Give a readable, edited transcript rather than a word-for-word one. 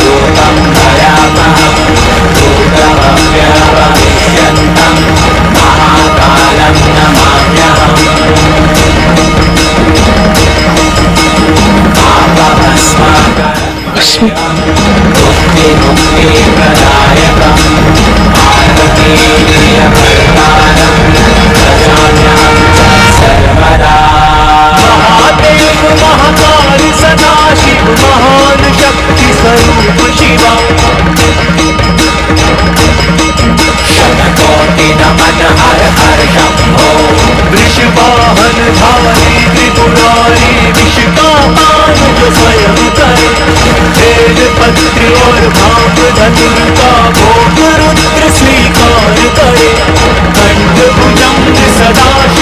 रूपं भयामहं भूतभव्यभविष्यन्तं महाकालं नमाम्यहम् पापभस्माकरं मुक्तिप्रदायकम् पार्वतीप्रियभर्तारं भजाम्यहं सर्वदा। महादेव महाकाल सदाशिव महान शक्ति स्वरूप शिवा शतकोटि नमन हर हर शंभो वृषवाहन धारी त्रिपुरारी विष का पान जो स्वयं करे वेद पत्र और भांग धनुर का